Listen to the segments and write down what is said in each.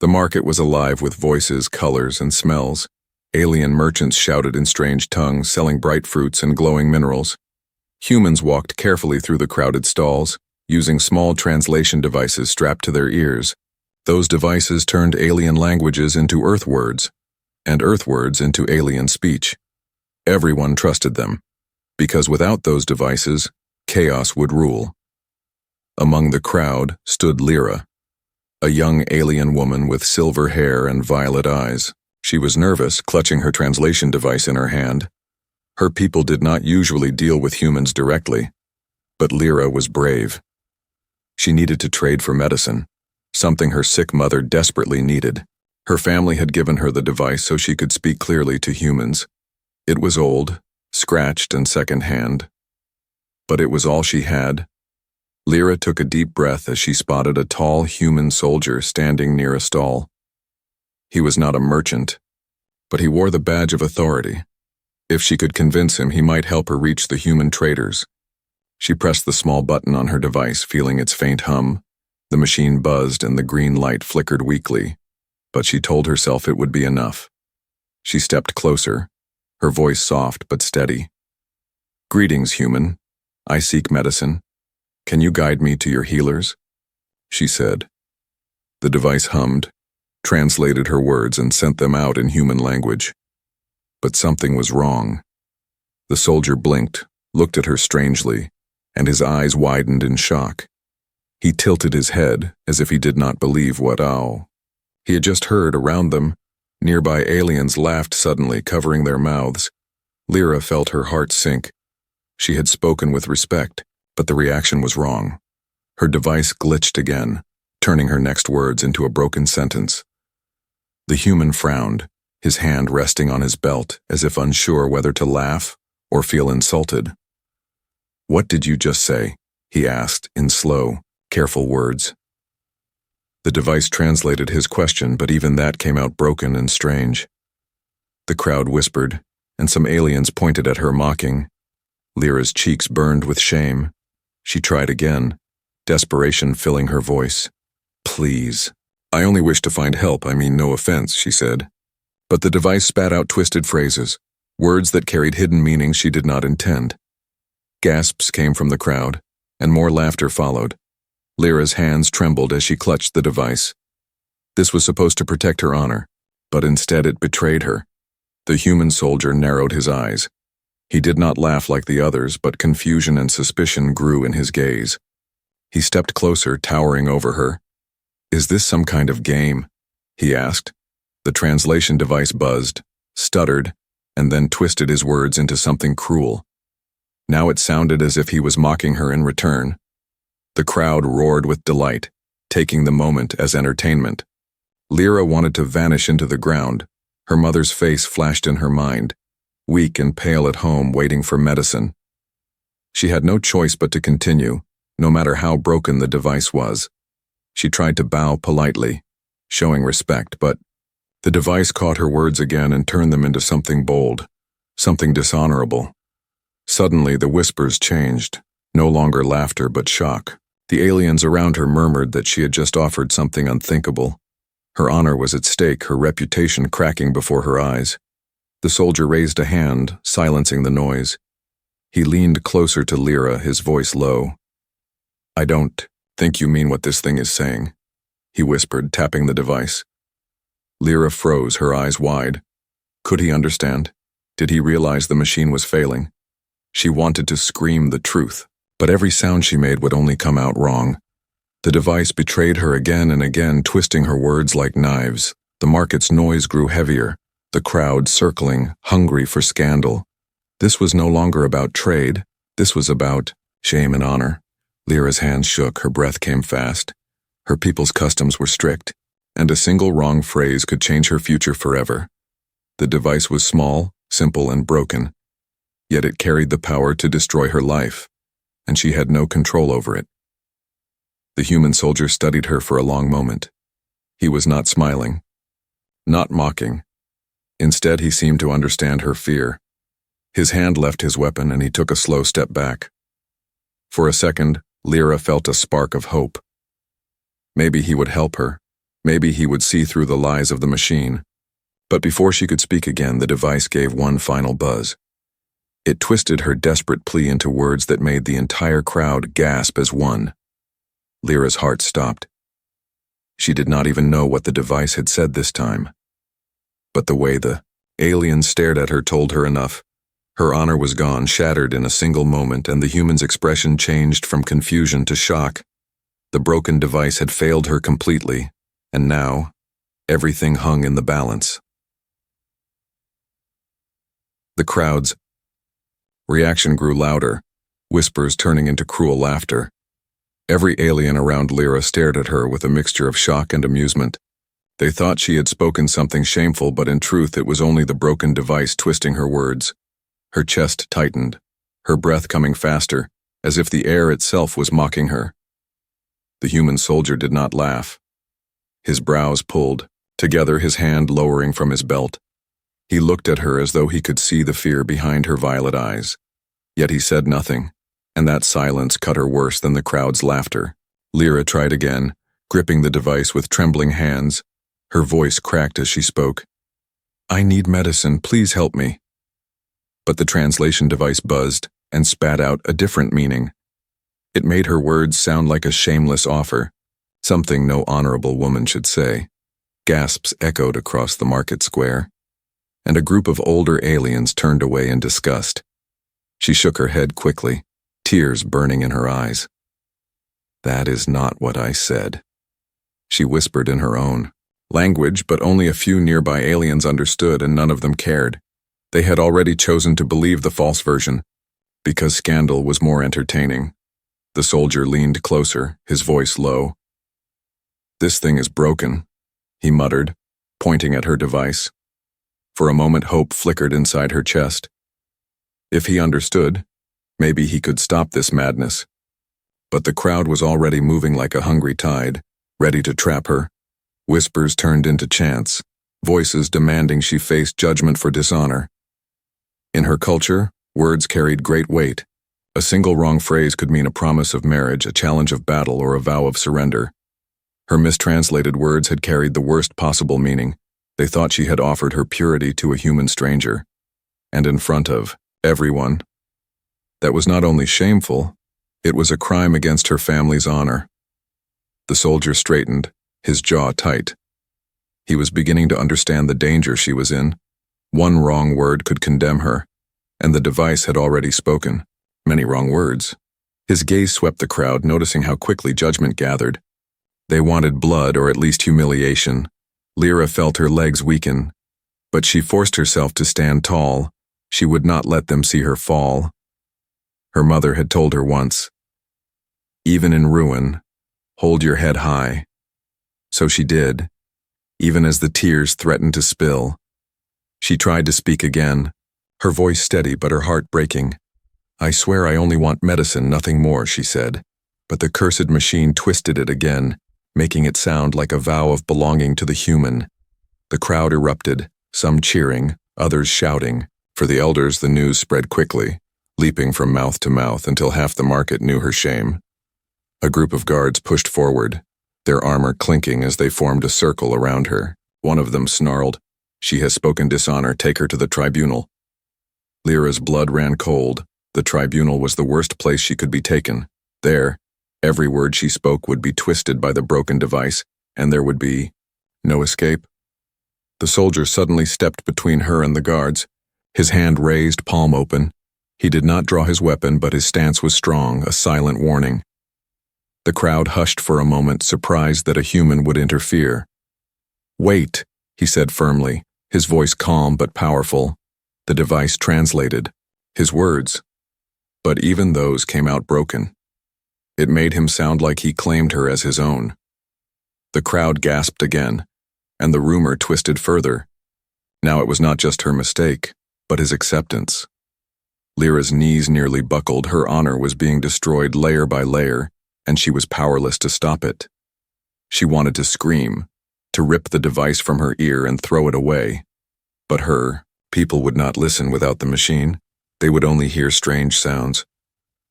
The market was alive with voices, colors, and smells. Alien merchants shouted in strange tongues, selling bright fruits and glowing minerals. Humans walked carefully through the crowded stalls, using small translation devices strapped to their ears. Those devices turned alien languages into Earth words, and Earth words into alien speech. Everyone trusted them, because without those devices, chaos would rule. Among the crowd stood Lyra, a young alien woman with silver hair and violet eyes. She was nervous, clutching her translation device in her hand. Her people did not usually deal with humans directly, but Lyra was brave. She needed to trade for medicine, something her sick mother desperately needed. Her family had given her the device so she could speak clearly to humans. It was old, scratched and second-hand, but it was all she had. Lyra took a deep breath as she spotted a tall human soldier standing near a stall. He was not a merchant, but he wore the badge of authority. If she could convince him, he might help her reach the human traders. She pressed the small button on her device, feeling its faint hum. The machine buzzed and the green light flickered weakly, but she told herself it would be enough. She stepped closer, her voice soft but steady. "Greetings, human. I seek medicine. Can you guide me to your healers?" she said. The device hummed, translated her words, and sent them out in human language. But something was wrong. The soldier blinked, looked at her strangely, and his eyes widened in shock. He tilted his head as if he did not believe what he had just heard. Around them, nearby aliens laughed suddenly, covering their mouths. Lyra felt her heart sink. She had spoken with respect, but the reaction was wrong. Her device glitched again, turning her next words into a broken sentence. The human frowned, his hand resting on his belt, as if unsure whether to laugh or feel insulted. "What did you just say?" he asked in slow, careful words. The device translated his question, but even that came out broken and strange. The crowd whispered, and some aliens pointed at her, mocking. Lyra's cheeks burned with shame. She tried again, desperation filling her voice. "Please. I only wish to find help, I mean no offense," she said. But the device spat out twisted phrases, words that carried hidden meanings she did not intend. Gasps came from the crowd, and more laughter followed. Lyra's hands trembled as she clutched the device. This was supposed to protect her honor, but instead it betrayed her. The human soldier narrowed his eyes. He did not laugh like the others, but confusion and suspicion grew in his gaze. He stepped closer, towering over her. "Is this some kind of game?" he asked. The translation device buzzed, stuttered, and then twisted his words into something cruel. Now it sounded as if he was mocking her in return. The crowd roared with delight, taking the moment as entertainment. Lyra wanted to vanish into the ground. Her mother's face flashed in her mind, weak and pale at home, waiting for medicine. She had no choice but to continue, no matter how broken the device was. She tried to bow politely, showing respect, but the device caught her words again and turned them into something bold, something dishonorable. Suddenly, the whispers changed, no longer laughter but shock. The aliens around her murmured that she had just offered something unthinkable. Her honor was at stake, her reputation cracking before her eyes. The soldier raised a hand, silencing the noise. He leaned closer to Lyra, his voice low. "I don't think you mean what this thing is saying," he whispered, tapping the device. Lyra froze, her eyes wide. Could he understand? Did he realize the machine was failing? She wanted to scream the truth, but every sound she made would only come out wrong. The device betrayed her again and again, twisting her words like knives. The market's noise grew heavier, the crowd circling, hungry for scandal. This was no longer about trade. This was about shame and honor. Lyra's hands shook, her breath came fast. Her people's customs were strict, and a single wrong phrase could change her future forever. The device was small, simple, and broken, yet it carried the power to destroy her life, and she had no control over it. The human soldier studied her for a long moment. He was not smiling, not mocking. Instead, he seemed to understand her fear. His hand left his weapon and he took a slow step back. For a second, Lyra felt a spark of hope. Maybe he would help her, Maybe he would see through the lies of the machine. But before she could speak again, the device gave one final buzz. It twisted her desperate plea into words that made the entire crowd gasp as one. Lyra's heart stopped. She did not even know what the device had said this time. But the way the alien stared at her told her enough. Her honor was gone, shattered in a single moment, and the human's expression changed from confusion to shock. The broken device had failed her completely, and now, everything hung in the balance. The crowd's reaction grew louder, whispers turning into cruel laughter. Every alien around Lyra stared at her with a mixture of shock and amusement. They thought she had spoken something shameful, but in truth it was only the broken device twisting her words. Her chest tightened, her breath coming faster, as if the air itself was mocking her. The human soldier did not laugh. His brows pulled, together, his hand lowering from his belt. He looked at her as though he could see the fear behind her violet eyes. Yet he said nothing, and that silence cut her worse than the crowd's laughter. Lyra tried again, gripping the device with trembling hands. Her voice cracked as she spoke. "I need medicine, please help me." But the translation device buzzed and spat out a different meaning. It made her words sound like a shameless offer, something no honorable woman should say. Gasps echoed across the market square, and a group of older aliens turned away in disgust. She shook her head quickly, tears burning in her eyes. "That is not what I said," she whispered in her own language, but only a few nearby aliens understood, and none of them cared. They had already chosen to believe the false version, because scandal was more entertaining. The soldier leaned closer, his voice low. "This thing is broken," he muttered, pointing at her device. For a moment hope flickered inside her chest. If he understood, maybe he could stop this madness. But the crowd was already moving like a hungry tide, ready to trap her. Whispers turned into chants, voices demanding she face judgment for dishonor. In her culture, words carried great weight. A single wrong phrase could mean a promise of marriage, a challenge of battle, or a vow of surrender. Her mistranslated words had carried the worst possible meaning. They thought she had offered her purity to a human stranger, and in front of everyone. That was not only shameful, it was a crime against her family's honor. The soldier straightened, his jaw tight. He was beginning to understand the danger she was in. One wrong word could condemn her, and the device had already spoken. Many wrong words. His gaze swept the crowd, noticing how quickly judgment gathered. They wanted blood, or at least humiliation. Lyra felt her legs weaken, but she forced herself to stand tall. She would not let them see her fall. Her mother had told her once, "Even in ruin, hold your head high." So she did, even as the tears threatened to spill. She tried to speak again, her voice steady but her heart breaking. "I swear I only want medicine, nothing more," she said. But the cursed machine twisted it again, making it sound like a vow of belonging to the human. The crowd erupted, some cheering, others shouting. For the elders, the news spread quickly, leaping from mouth to mouth until half the market knew her shame. A group of guards pushed forward, their armor clinking as they formed a circle around her. One of them snarled, "She has spoken dishonor, take her to the tribunal." Lyra's blood ran cold. The tribunal was the worst place she could be taken. There, every word she spoke would be twisted by the broken device, and there would be no escape. The soldier suddenly stepped between her and the guards, his hand raised, palm open. He did not draw his weapon, but his stance was strong, a silent warning. The crowd hushed for a moment, surprised that a human would interfere. "Wait," he said firmly, his voice calm but powerful. The device translated his words, but even those came out broken. It made him sound like he claimed her as his own. The crowd gasped again, and the rumor twisted further. Now it was not just her mistake, but his acceptance. Lyra's knees nearly buckled, her honor was being destroyed layer by layer, and she was powerless to stop it. She wanted to scream, to rip the device from her ear and throw it away. But people would not listen without the machine. They would only hear strange sounds.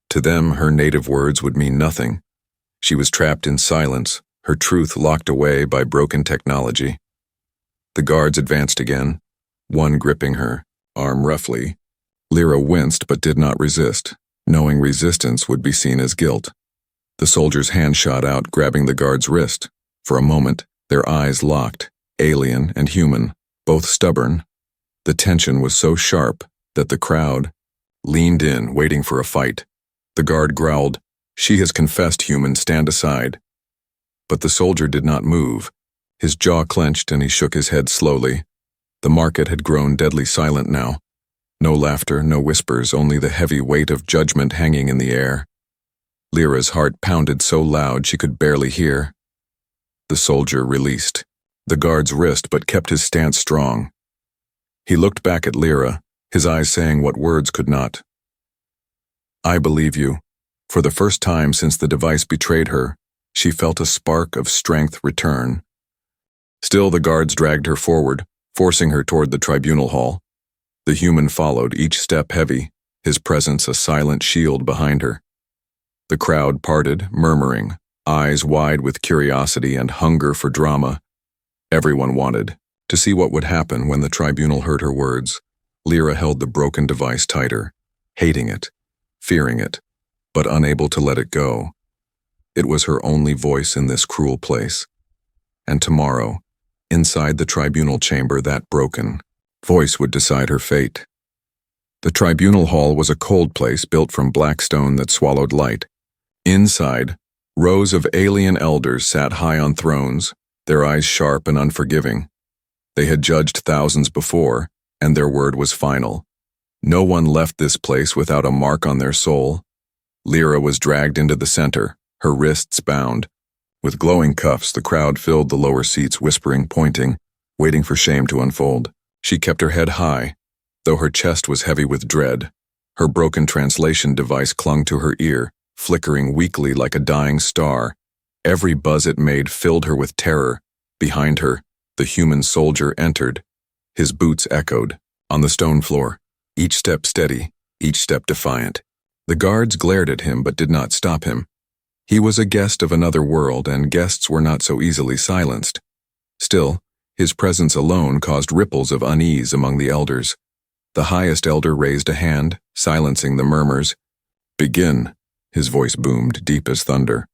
To them, her native words would mean nothing. She was trapped in silence, her truth locked away by broken technology. The guards advanced again, one gripping her arm roughly. Lyra winced but did not resist, knowing resistance would be seen as guilt. The soldier's hand shot out, grabbing the guard's wrist. For a moment, their eyes locked, alien and human, both stubborn. The tension was so sharp that the crowd leaned in, waiting for a fight. The guard growled, "She has confessed, human, stand aside." But the soldier did not move. His jaw clenched and he shook his head slowly. The market had grown deadly silent now. No laughter, no whispers, only the heavy weight of judgment hanging in the air. Lyra's heart pounded so loud she could barely hear. The soldier released the guard's wrist but kept his stance strong. He looked back at Lyra, his eyes saying what words could not. "I believe you." For the first time since the device betrayed her, she felt a spark of strength return. Still, the guards dragged her forward, forcing her toward the tribunal hall. The human followed, each step heavy, his presence a silent shield behind her. The crowd parted, murmuring, eyes wide with curiosity and hunger for drama. Everyone wanted to see what would happen when the tribunal heard her words. Lyra held the broken device tighter, hating it, fearing it, but unable to let it go. It was her only voice in this cruel place. And tomorrow, inside the tribunal chamber, that broken voice would decide her fate. The tribunal hall was a cold place built from black stone that swallowed light. Inside, rows of alien elders sat high on thrones, their eyes sharp and unforgiving. They had judged thousands before, and their word was final. No one left this place without a mark on their soul. Lyra was dragged into the center, her wrists bound. With glowing cuffs, the crowd filled the lower seats, whispering, pointing, waiting for shame to unfold. She kept her head high, though her chest was heavy with dread. Her broken translation device clung to her ear, flickering weakly like a dying star. Every buzz it made filled her with terror. Behind her, the human soldier entered. His boots echoed on the stone floor, each step steady, each step defiant. The guards glared at him but did not stop him. He was a guest of another world, and guests were not so easily silenced. Still, his presence alone caused ripples of unease among the elders. The highest elder raised a hand, silencing the murmurs. "Begin," his voice boomed, deep as thunder.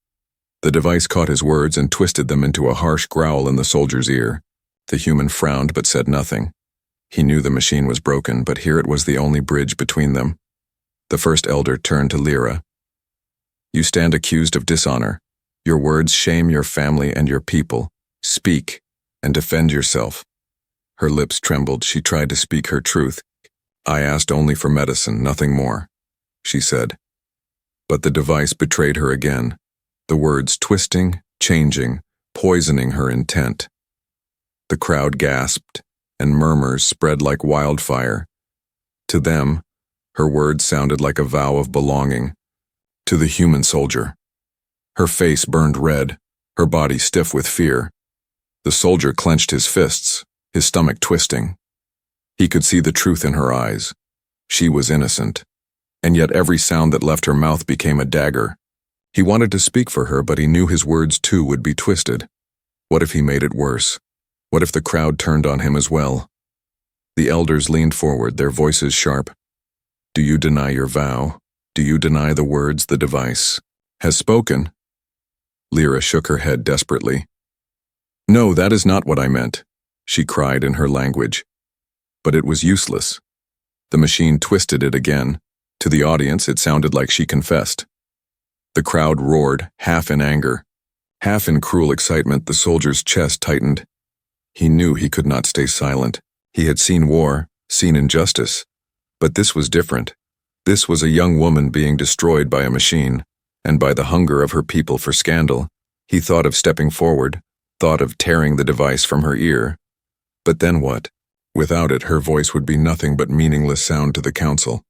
The device caught his words and twisted them into a harsh growl in the soldier's ear. The human frowned but said nothing. He knew the machine was broken, but here it was the only bridge between them. The first elder turned to Lyra. "You stand accused of dishonor. Your words shame your family and your people. Speak and defend yourself." Her lips trembled. She tried to speak her truth. "I asked only for medicine, nothing more," she said. But the device betrayed her again, the words twisting, changing, poisoning her intent. The crowd gasped, and murmurs spread like wildfire. To them, her words sounded like a vow of belonging. To the human soldier, her face burned red, her body stiff with fear. The soldier clenched his fists, his stomach twisting. He could see the truth in her eyes. She was innocent, and yet every sound that left her mouth became a dagger. He wanted to speak for her, but he knew his words too would be twisted. What if he made it worse? What if the crowd turned on him as well? The elders leaned forward, their voices sharp. "Do you deny your vow? Do you deny the words the device has spoken?" Lyra shook her head desperately. "No, that is not what I meant," she cried in her language. But it was useless. The machine twisted it again. To the audience, it sounded like she confessed. The crowd roared, half in anger, half in cruel excitement. The soldier's chest tightened. He knew he could not stay silent. He had seen war, seen injustice. But this was different. This was a young woman being destroyed by a machine, and by the hunger of her people for scandal. He thought of stepping forward, thought of tearing the device from her ear. But then what? Without it, her voice would be nothing but meaningless sound to the council,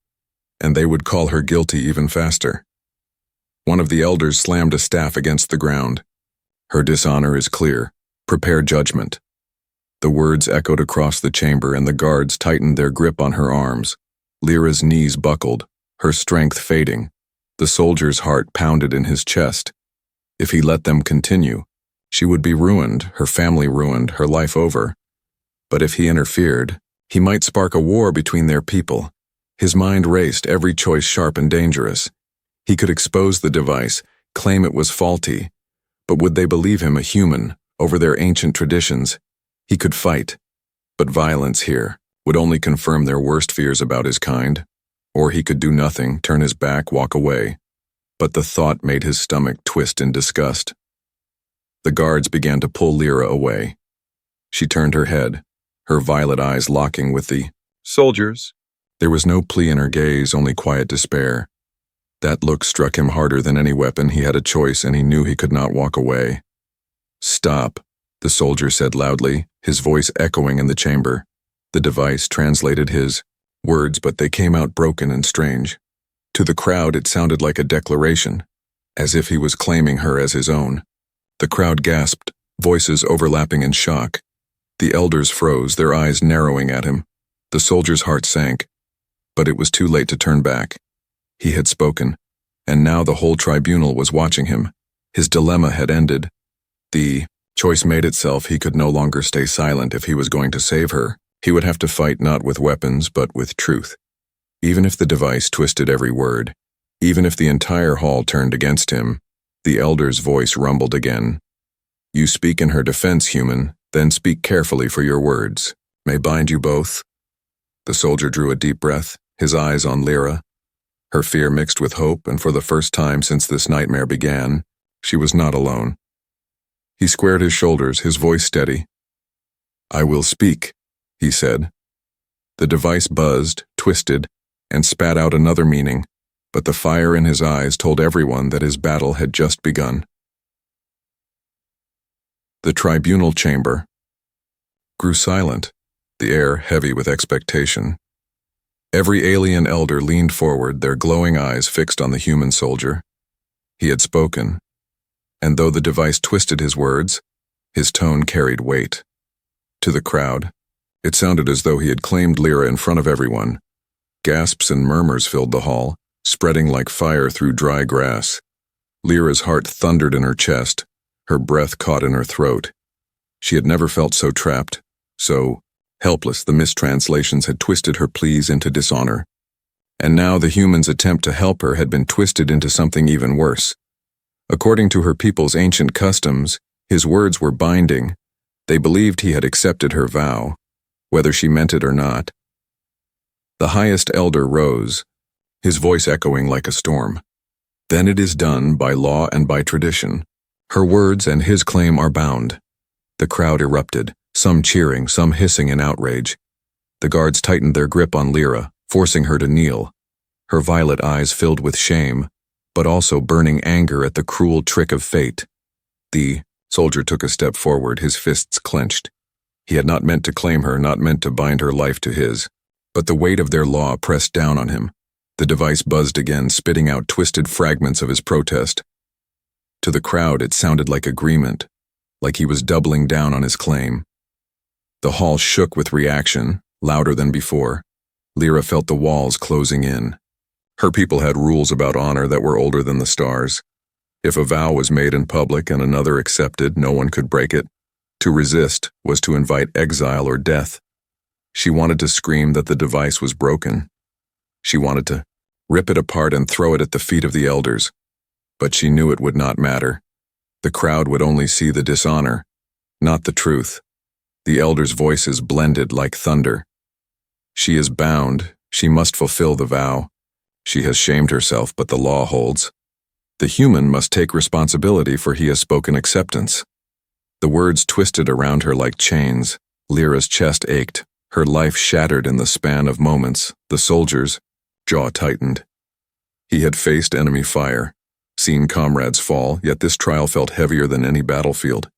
and they would call her guilty even faster. One of the elders slammed a staff against the ground. "Her dishonor is clear. Prepare judgment." The words echoed across the chamber, and the guards tightened their grip on her arms. Lyra's knees buckled, her strength fading. The soldier's heart pounded in his chest. If he let them continue, She would be ruined, her family ruined, her life over. But if he interfered, he might spark a war between their people. His mind raced, every choice sharp and dangerous. He could expose the device, claim it was faulty. But would they believe him a human, over their ancient traditions? He could fight. But violence here would only confirm their worst fears about his kind. Or he could do nothing, turn his back, walk away. But the thought made his stomach twist in disgust. The guards began to pull Lyra away. She turned her head, her violet eyes locking with the soldiers. There was no plea in her gaze, only quiet despair. That look struck him harder than any weapon. He had a choice, and he knew he could not walk away. "Stop," the soldier said loudly, his voice echoing in the chamber. The device translated his words, but they came out broken and strange. To the crowd, it sounded like a declaration, as if he was claiming her as his own. The crowd gasped, voices overlapping in shock. The elders froze, their eyes narrowing at him. The soldier's heart sank. But it was too late to turn back. He had spoken, and now the whole tribunal was watching him. His dilemma had ended. The choice made itself. He could no longer stay silent if he was going to save her. He would have to fight not with weapons, but with truth. Even if the device twisted every word, even if the entire hall turned against him, the elder's voice rumbled again. "You speak in her defense, human, then speak carefully, for your words may bind you both." The soldier drew a deep breath, his eyes on Lyra. Her fear mixed with hope, and for the first time since this nightmare began, she was not alone. He squared his shoulders, his voice steady. "I will speak," he said. The device buzzed, twisted, and spat out another meaning, but the fire in his eyes told everyone that his battle had just begun. The tribunal chamber grew silent, the air heavy with expectation. Every alien elder leaned forward, their glowing eyes fixed on the human soldier. He had spoken, and though the device twisted his words, his tone carried weight. To the crowd, it sounded as though he had claimed Lyra in front of everyone. Gasps and murmurs filled the hall, spreading like fire through dry grass. Lyra's heart thundered in her chest, her breath caught in her throat. She had never felt so trapped, so helpless. The mistranslations had twisted her pleas into dishonor. And now the human's attempt to help her had been twisted into something even worse. According to her people's ancient customs, his words were binding. They believed he had accepted her vow, whether she meant it or not. The highest elder rose, his voice echoing like a storm. "Then it is done by law and by tradition. Her words and his claim are bound." The crowd erupted, some cheering, some hissing in outrage. The guards tightened their grip on Lyra, forcing her to kneel. Her violet eyes filled with shame, but also burning anger at the cruel trick of fate. The soldier took a step forward, his fists clenched. He had not meant to claim her, not meant to bind her life to his. But the weight of their law pressed down on him. The device buzzed again, spitting out twisted fragments of his protest. To the crowd, it sounded like agreement, like he was doubling down on his claim. The hall shook with reaction, louder than before. Lyra felt the walls closing in. Her people had rules about honor that were older than the stars. If a vow was made in public and another accepted, no one could break it. To resist was to invite exile or death. She wanted to scream that the device was broken. She wanted to rip it apart and throw it at the feet of the elders. But she knew it would not matter. The crowd would only see the dishonor, not the truth. The elders' voices blended like thunder. She is bound. She must fulfill the vow. She has shamed herself, but the law holds. The human must take responsibility, for he has spoken acceptance. The words twisted around her like chains. Lyra's chest ached, her life shattered in the span of moments. The soldier's jaw tightened. He had faced enemy fire, seen comrades fall, yet this trial felt heavier than any battlefield.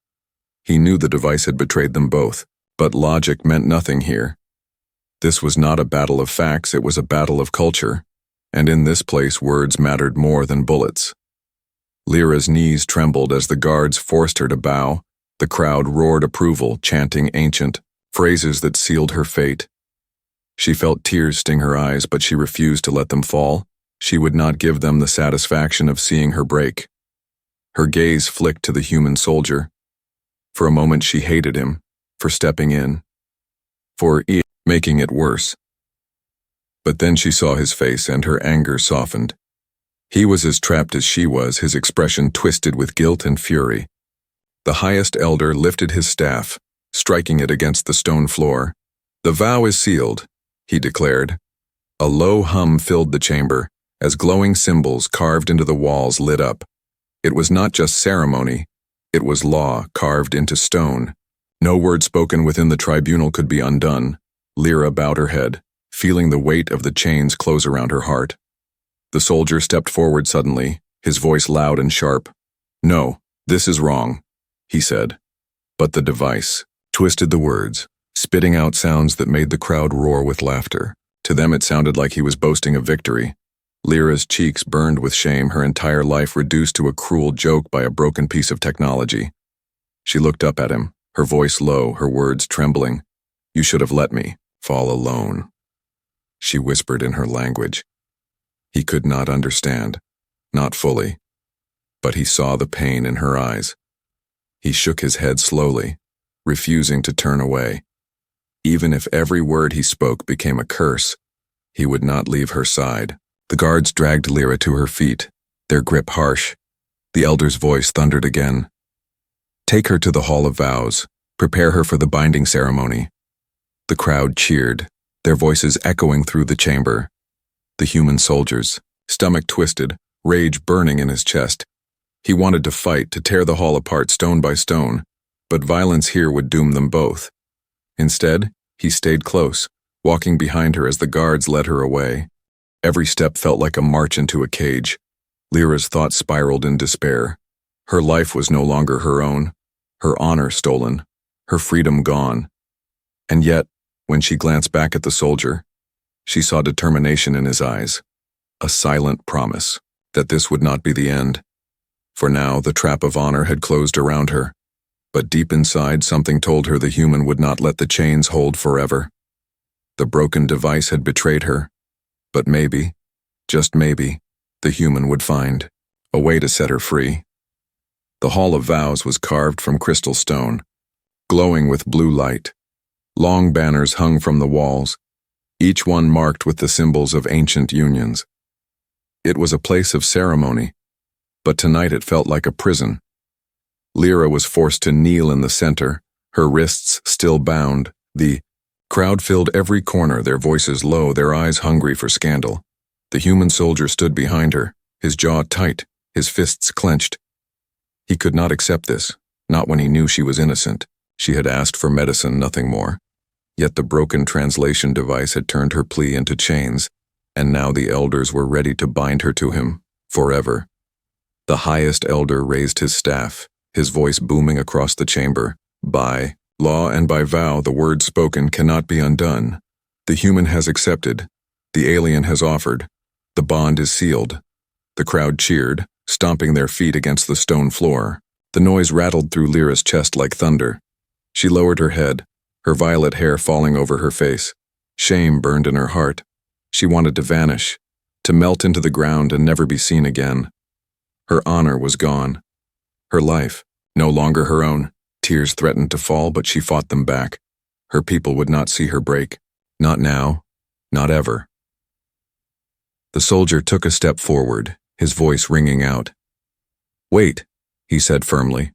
He knew the device had betrayed them both, but logic meant nothing here. This was not a battle of facts, it was a battle of culture, and in this place words mattered more than bullets. Lyra's knees trembled as the guards forced her to bow. The crowd roared approval, chanting ancient phrases that sealed her fate. She felt tears sting her eyes, but she refused to let them fall. She would not give them the satisfaction of seeing her break. Her gaze flicked to the human soldier. For a moment she hated him, for stepping in, for making it worse. But then she saw his face and her anger softened. He was as trapped as she was, his expression twisted with guilt and fury. The highest elder lifted his staff, striking it against the stone floor. "The vow is sealed," he declared. A low hum filled the chamber, as glowing symbols carved into the walls lit up. It was not just ceremony, it was law carved into stone. No word spoken within the tribunal could be undone. Lyra bowed her head, feeling the weight of the chains close around her heart. The soldier stepped forward suddenly, his voice loud and sharp. "No, this is wrong," he said. But the device twisted the words, spitting out sounds that made the crowd roar with laughter. To them it sounded like he was boasting of victory. Lyra's cheeks burned with shame, her entire life reduced to a cruel joke by a broken piece of technology. She looked up at him, her voice low, her words trembling. "You should have let me fall alone," she whispered in her language. He could not understand, not fully, but he saw the pain in her eyes. He shook his head slowly, refusing to turn away. Even if every word he spoke became a curse, he would not leave her side. The guards dragged Lyra to her feet, their grip harsh. The elder's voice thundered again. "Take her to the Hall of Vows. Prepare her for the binding ceremony." The crowd cheered, their voices echoing through the chamber. The human soldier's stomach twisted, rage burning in his chest. He wanted to fight, to tear the hall apart stone by stone, but violence here would doom them both. Instead, he stayed close, walking behind her as the guards led her away. Every step felt like a march into a cage. Lyra's thoughts spiraled in despair. Her life was no longer her own, her honor stolen, her freedom gone. And yet, when she glanced back at the soldier, she saw determination in his eyes, a silent promise that this would not be the end. For now, the trap of honor had closed around her, but deep inside something told her the human would not let the chains hold forever. The broken device had betrayed her, but maybe, just maybe, the human would find a way to set her free. The Hall of Vows was carved from crystal stone, glowing with blue light. Long banners hung from the walls, each one marked with the symbols of ancient unions. It was a place of ceremony, but tonight it felt like a prison. Lyra was forced to kneel in the center, her wrists still bound. The crowd filled every corner, their voices low, their eyes hungry for scandal. The human soldier stood behind her, his jaw tight, his fists clenched. He could not accept this, not when he knew she was innocent. She had asked for medicine, nothing more. Yet the broken translation device had turned her plea into chains, and now the elders were ready to bind her to him, forever. The highest elder raised his staff, his voice booming across the chamber. "By law and by vow, the word spoken cannot be undone. The human has accepted. The alien has offered. The bond is sealed." The crowd cheered, stomping their feet against the stone floor. The noise rattled through Lyra's chest like thunder. She lowered her head, her violet hair falling over her face. Shame burned in her heart. She wanted to vanish, to melt into the ground and never be seen again. Her honor was gone. Her life, no longer her own. Tears threatened to fall, but she fought them back. Her people would not see her break. Not now, not ever. The soldier took a step forward, his voice ringing out. "Wait," he said firmly.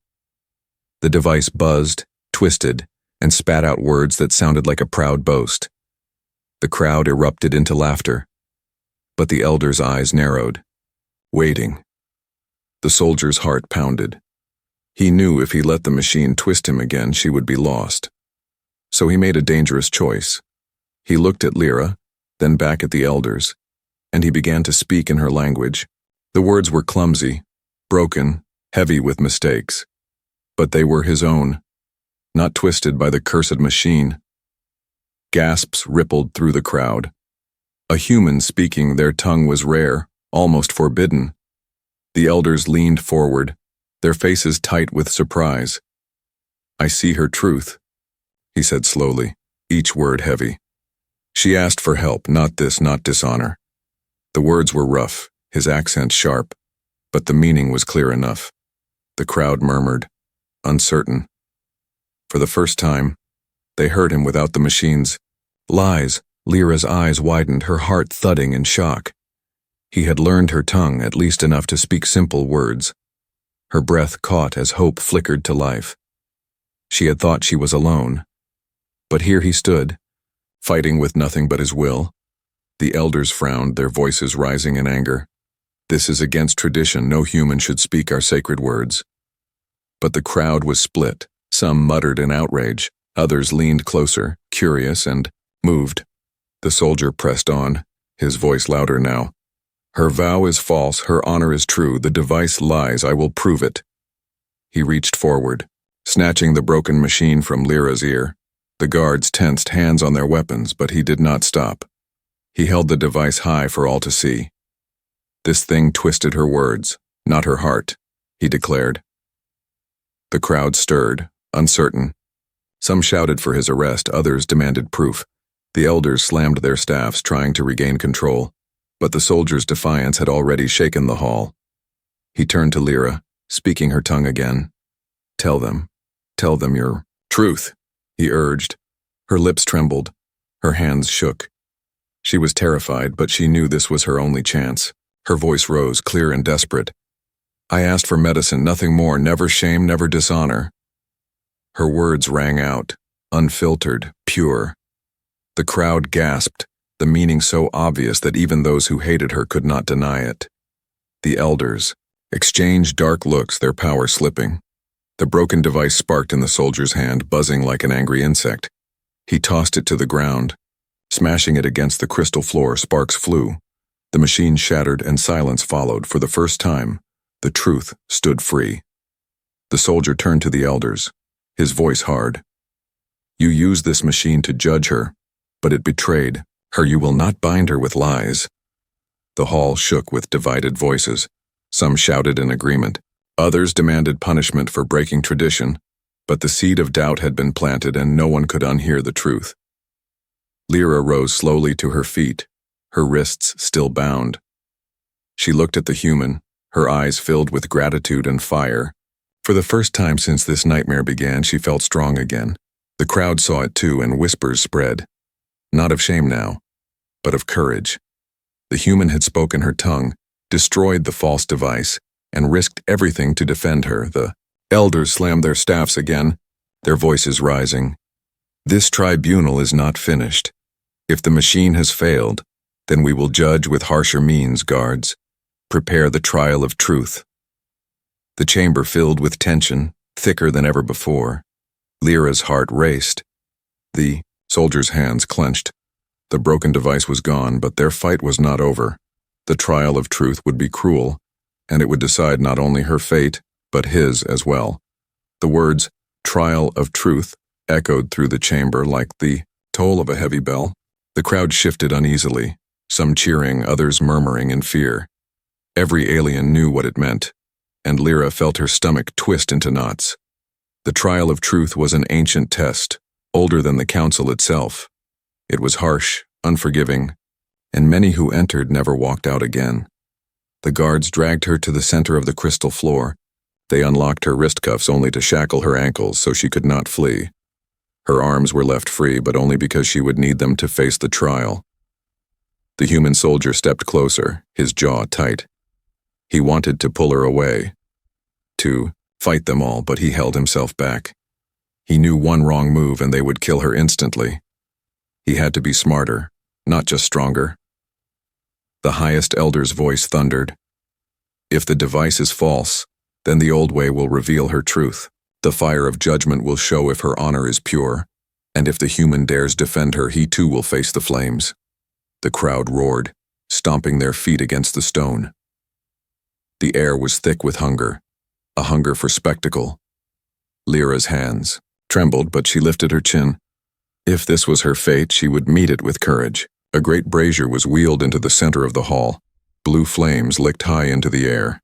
The device buzzed, twisted, and spat out words that sounded like a proud boast. The crowd erupted into laughter, but the elder's eyes narrowed, waiting. The soldier's heart pounded. He knew if he let the machine twist him again, she would be lost. So he made a dangerous choice. He looked at Lyra, then back at the elders, and he began to speak in her language. The words were clumsy, broken, heavy with mistakes, but they were his own, not twisted by the cursed machine. Gasps rippled through the crowd. A human speaking, their tongue was rare, almost forbidden. The elders leaned forward, their faces tight with surprise. "I see her truth," he said slowly, each word heavy. "She asked for help, not this, not dishonor." The words were rough, his accent sharp, but the meaning was clear enough. The crowd murmured, uncertain. For the first time, they heard him without the machines. Lies. Lyra's eyes widened, her heart thudding in shock. He had learned her tongue, at least enough to speak simple words. Her breath caught as hope flickered to life. She had thought she was alone. But here he stood, fighting with nothing but his will. The elders frowned, their voices rising in anger. This is against tradition. No human should speak our sacred words. But the crowd was split. Some muttered in outrage. Others leaned closer, curious and moved. The soldier pressed on, his voice louder now. Her vow is false, her honor is true, the device lies, I will prove it. He reached forward, snatching the broken machine from Lyra's ear. The guards tensed, hands on their weapons, but he did not stop. He held the device high for all to see. This thing twisted her words, not her heart, he declared. The crowd stirred, uncertain. Some shouted for his arrest, others demanded proof. The elders slammed their staffs, trying to regain control, but the soldier's defiance had already shaken the hall. He turned to Lyra, speaking her tongue again. Tell them your truth, he urged. Her lips trembled, her hands shook. She was terrified, but she knew this was her only chance. Her voice rose, clear and desperate. I asked for medicine, nothing more, never shame, never dishonor. Her words rang out, unfiltered, pure. The crowd gasped, the meaning so obvious that even those who hated her could not deny it. The elders exchanged dark looks, their power slipping. The broken device sparked in the soldier's hand, buzzing like an angry insect. He tossed it to the ground. Smashing it against the crystal floor, sparks flew. The machine shattered and silence followed. For the first time, the truth stood free. The soldier turned to the elders, his voice hard. You used this machine to judge her, but it betrayed her. You will not bind her with lies. The hall shook with divided voices. Some shouted in agreement. Others demanded punishment for breaking tradition, but the seed of doubt had been planted and no one could unhear the truth. Lyra rose slowly to her feet, her wrists still bound. She looked at the human, her eyes filled with gratitude and fire. For the first time since this nightmare began, she felt strong again. The crowd saw it too, and whispers spread. Not of shame now, but of courage. The human had spoken her tongue, destroyed the false device, and risked everything to defend her. The elders slammed their staffs again, their voices rising. This tribunal is not finished. If the machine has failed, then we will judge with harsher means, guards. Prepare the trial of truth. The chamber filled with tension, thicker than ever before. Lyra's heart raced. The soldiers' hands clenched. The broken device was gone, but their fight was not over. The trial of truth would be cruel, and it would decide not only her fate, but his as well. The words, trial of truth, echoed through the chamber like the toll of a heavy bell. The crowd shifted uneasily, some cheering, others murmuring in fear. Every alien knew what it meant, and Lyra felt her stomach twist into knots. The trial of truth was an ancient test, older than the council itself. It was harsh, unforgiving, and many who entered never walked out again. The guards dragged her to the center of the crystal floor. They unlocked her wrist cuffs only to shackle her ankles so she could not flee. Her arms were left free, but only because she would need them to face the trial. The human soldier stepped closer, his jaw tight. He wanted to pull her away, to fight them all, but he held himself back. He knew one wrong move and they would kill her instantly. He had to be smarter, not just stronger. The highest elder's voice thundered. If the device is false, then the old way will reveal her truth. The fire of judgment will show if her honor is pure, and if the human dares defend her, he too will face the flames. The crowd roared, stomping their feet against the stone. The air was thick with hunger, a hunger for spectacle. Lyra's hands trembled, but she lifted her chin. If this was her fate, she would meet it with courage. A great brazier was wheeled into the center of the hall. Blue flames licked high into the air,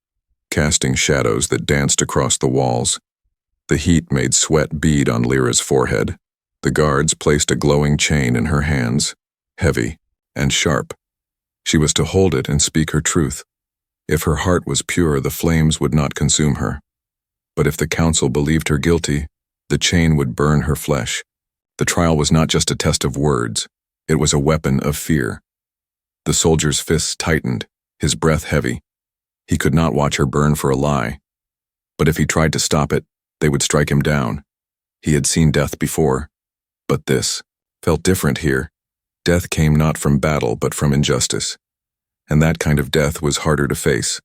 casting shadows that danced across the walls. The heat made sweat bead on Lyra's forehead. The guards placed a glowing chain in her hands, heavy and sharp. She was to hold it and speak her truth. If her heart was pure, the flames would not consume her. But if the council believed her guilty, The chain would burn her flesh. The trial was not just a test of words, it was a weapon of fear. The soldier's fists tightened, his breath heavy. He could not watch her burn for a lie. But if he tried to stop it, they would strike him down. He had seen death before, but this felt different here. Death came not from battle but from injustice. And that kind of death was harder to face.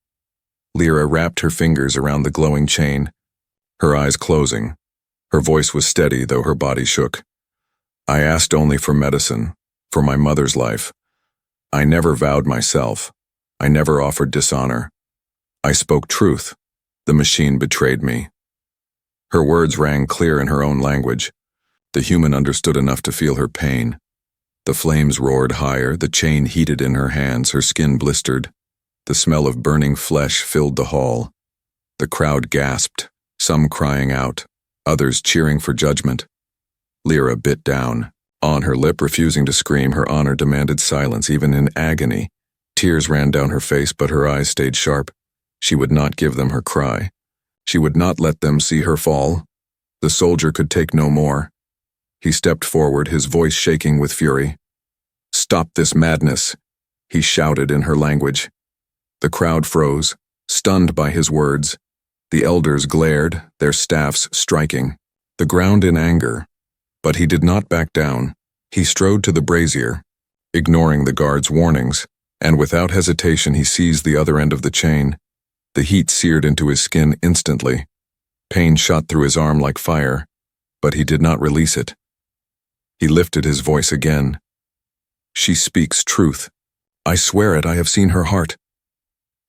Lyra wrapped her fingers around the glowing chain, her eyes closing. Her voice was steady, though her body shook. I asked only for medicine, for my mother's life. I never vowed myself. I never offered dishonor. I spoke truth. The machine betrayed me. Her words rang clear in her own language. The human understood enough to feel her pain. The flames roared higher, the chain heated in her hands, her skin blistered. The smell of burning flesh filled the hall. The crowd gasped, some crying out, others cheering for judgment. Lyra bit down, on her lip refusing to scream. Her honor demanded silence, even in agony. Tears ran down her face, but her eyes stayed sharp. She would not give them her cry. She would not let them see her fall. The soldier could take no more. He stepped forward, his voice shaking with fury. Stop this madness, he shouted in her language. The crowd froze, stunned by his words. The elders glared, their staffs striking. The ground in anger. But he did not back down. He strode to the brazier, ignoring the guard's warnings, and without hesitation he seized the other end of the chain. The heat seared into his skin instantly. Pain shot through his arm like fire, but he did not release it. He lifted his voice again. She speaks truth. I swear it, I have seen her heart.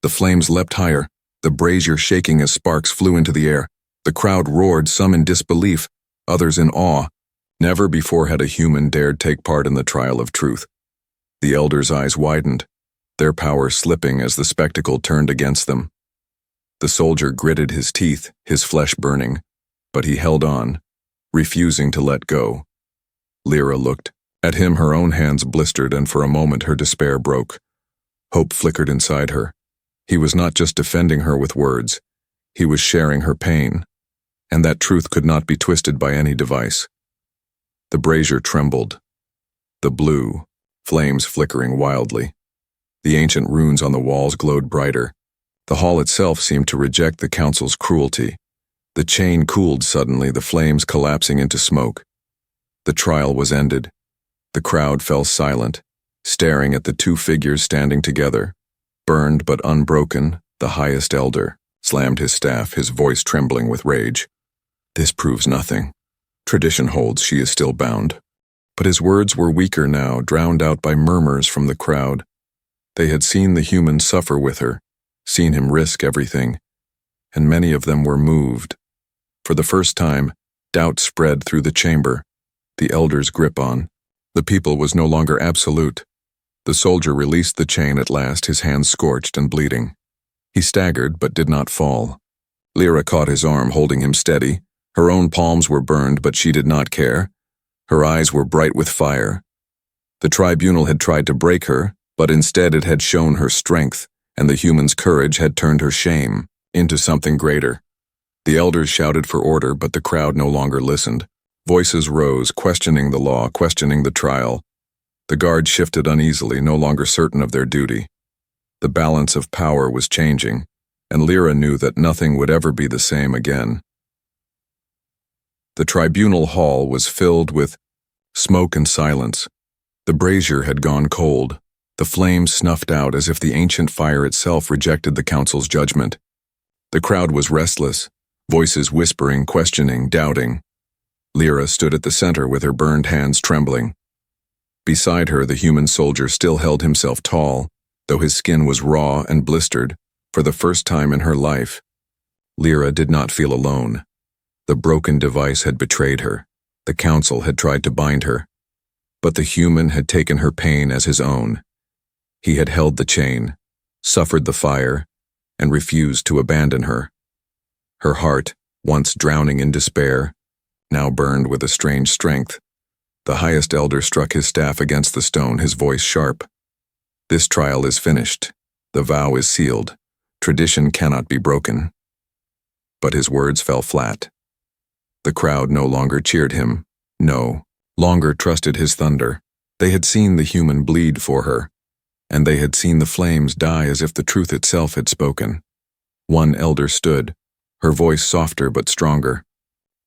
The flames leapt higher, the brazier shaking as sparks flew into the air. The crowd roared, some in disbelief, others in awe. Never before had a human dared take part in the trial of truth. The elders' eyes widened, their power slipping as the spectacle turned against them. The soldier gritted his teeth, his flesh burning, but he held on, refusing to let go. Lyra looked at him, her own hands blistered, and for a moment her despair broke. Hope flickered inside her. He was not just defending her with words, he was sharing her pain, and that truth could not be twisted by any device. The brazier trembled, the blue flames flickering wildly. The ancient runes on the walls glowed brighter. The hall itself seemed to reject the council's cruelty. The chain cooled suddenly, the flames collapsing into smoke. The trial was ended. The crowd fell silent, staring at the two figures standing together. Burned but unbroken, the highest elder slammed his staff, his voice trembling with rage. This proves nothing. Tradition holds she is still bound. But his words were weaker now, drowned out by murmurs from the crowd. They had seen the human suffer with her, seen him risk everything, and many of them were moved. For the first time, doubt spread through the chamber. The elder's grip on the people was no longer absolute. The soldier released the chain at last, his hands scorched and bleeding. He staggered but did not fall. Lyra caught his arm, holding him steady. Her own palms were burned, but she did not care. Her eyes were bright with fire. The tribunal had tried to break her, but instead it had shown her strength, and the human's courage had turned her shame into something greater. The elders shouted for order, but the crowd no longer listened. Voices rose, questioning the law, questioning the trial. The guards shifted uneasily, no longer certain of their duty. The balance of power was changing, and Lyra knew that nothing would ever be the same again. The tribunal hall was filled with smoke and silence. The brazier had gone cold, the flames snuffed out as if the ancient fire itself rejected the council's judgment. The crowd was restless, voices whispering, questioning, doubting. Lyra stood at the center with her burned hands trembling. Beside her, the human soldier still held himself tall, though his skin was raw and blistered. For the first time in her life, Lyra did not feel alone. The broken device had betrayed her. The council had tried to bind her. But the human had taken her pain as his own. He had held the chain, suffered the fire, and refused to abandon her. Her heart, once drowning in despair, now burned with a strange strength. The highest elder struck his staff against the stone, his voice sharp. This trial is finished. The vow is sealed. Tradition cannot be broken. But his words fell flat. The crowd no longer cheered him, no longer trusted his thunder. They had seen the human bleed for her, and they had seen the flames die as if the truth itself had spoken. One elder stood, her voice softer but stronger.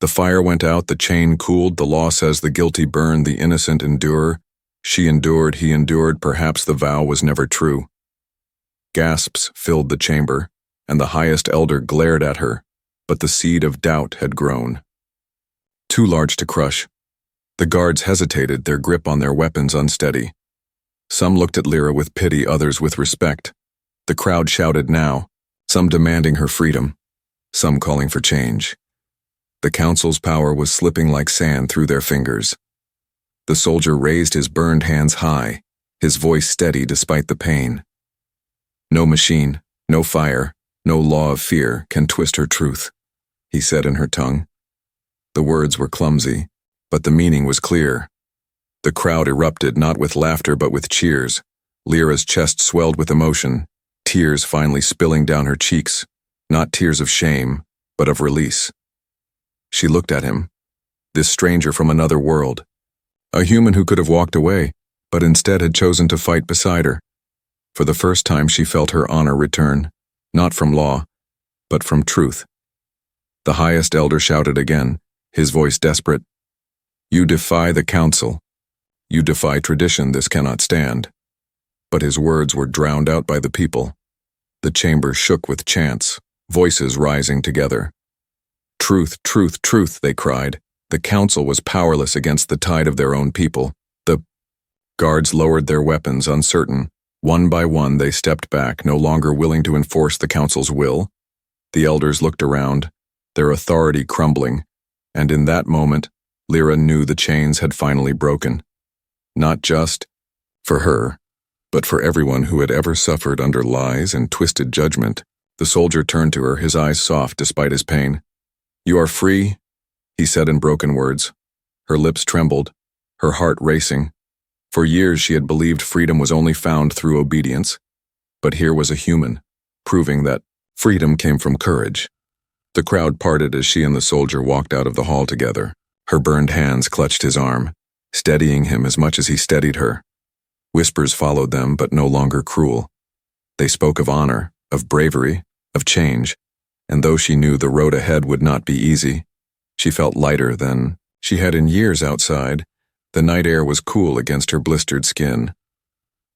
The fire went out, the chain cooled, the law says the guilty burn, the innocent endure. She endured, he endured, perhaps the vow was never true. Gasps filled the chamber, and the highest elder glared at her, but the seed of doubt had grown. Too large to crush. The guards hesitated, their grip on their weapons unsteady. Some looked at Lyra with pity, others with respect. The crowd shouted now, some demanding her freedom, some calling for change. The council's power was slipping like sand through their fingers. The soldier raised his burned hands high, his voice steady despite the pain. No machine, no fire, no law of fear can twist her truth, he said in her tongue. The words were clumsy, but the meaning was clear. The crowd erupted, not with laughter but with cheers. Lyra's chest swelled with emotion, tears finally spilling down her cheeks, not tears of shame, but of release. She looked at him, this stranger from another world, a human who could have walked away, but instead had chosen to fight beside her. For the first time she felt her honor return, not from law, but from truth. The highest elder shouted again, his voice desperate. You defy the council. You defy tradition, this cannot stand. But his words were drowned out by the people. The chamber shook with chants, voices rising together. Truth, truth, truth, they cried. The council was powerless against the tide of their own people. The guards lowered their weapons, uncertain. One by one they stepped back, no longer willing to enforce the council's will. The elders looked around, their authority crumbling, and in that moment, Lyra knew the chains had finally broken. Not just for her, but for everyone who had ever suffered under lies and twisted judgment. The soldier turned to her, his eyes soft despite his pain. You are free, he said in broken words. Her lips trembled, her heart racing. For years she had believed freedom was only found through obedience, but here was a human, proving that freedom came from courage. The crowd parted as she and the soldier walked out of the hall together. Her burned hands clutched his arm, steadying him as much as he steadied her. Whispers followed them, but no longer cruel. They spoke of honor, of bravery, of change, and though she knew the road ahead would not be easy, she felt lighter than she had in years outside. The night air was cool against her blistered skin.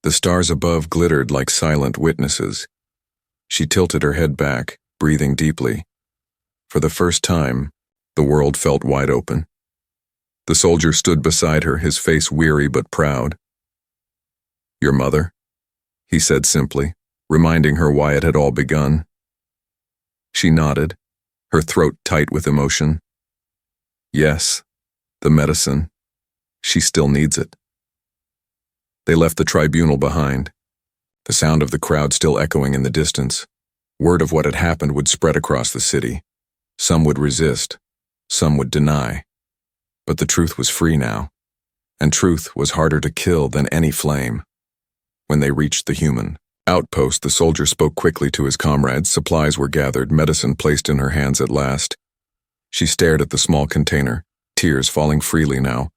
The stars above glittered like silent witnesses. She tilted her head back, breathing deeply. For the first time, the world felt wide open. The soldier stood beside her, his face weary but proud. Your mother? He said simply, reminding her why it had all begun. She nodded, her throat tight with emotion. Yes, the medicine. She still needs it. They left the tribunal behind, the sound of the crowd still echoing in the distance. Word of what had happened would spread across the city. Some would resist, some would deny. But the truth was free now, and truth was harder to kill than any flame. When they reached the human outpost, the soldier spoke quickly to his comrades. Supplies were gathered, medicine placed in her hands at last. She stared at the small container, tears falling freely now.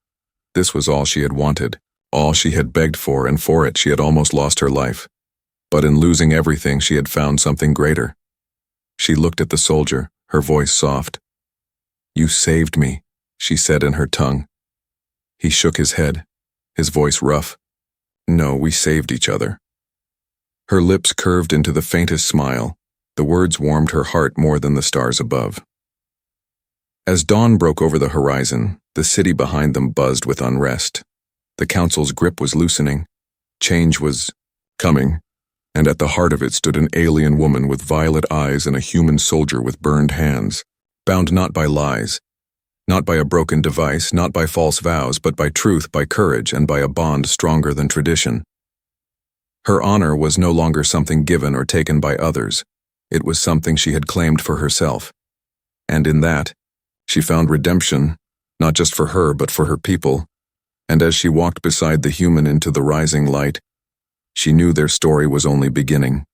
This was all she had wanted, all she had begged for, and for it she had almost lost her life. But in losing everything, she had found something greater. She looked at the soldier, her voice soft. You saved me, she said in her tongue. He shook his head, his voice rough. No, we saved each other. Her lips curved into the faintest smile. The words warmed her heart more than the stars above. As dawn broke over the horizon, the city behind them buzzed with unrest. The council's grip was loosening. Change was coming, and at the heart of it stood an alien woman with violet eyes and a human soldier with burned hands, bound not by lies, not by a broken device, not by false vows, but by truth, by courage, and by a bond stronger than tradition. Her honor was no longer something given or taken by others. It was something she had claimed for herself. And in that, she found redemption, not just for her, but for her people. And as she walked beside the human into the rising light, she knew their story was only beginning.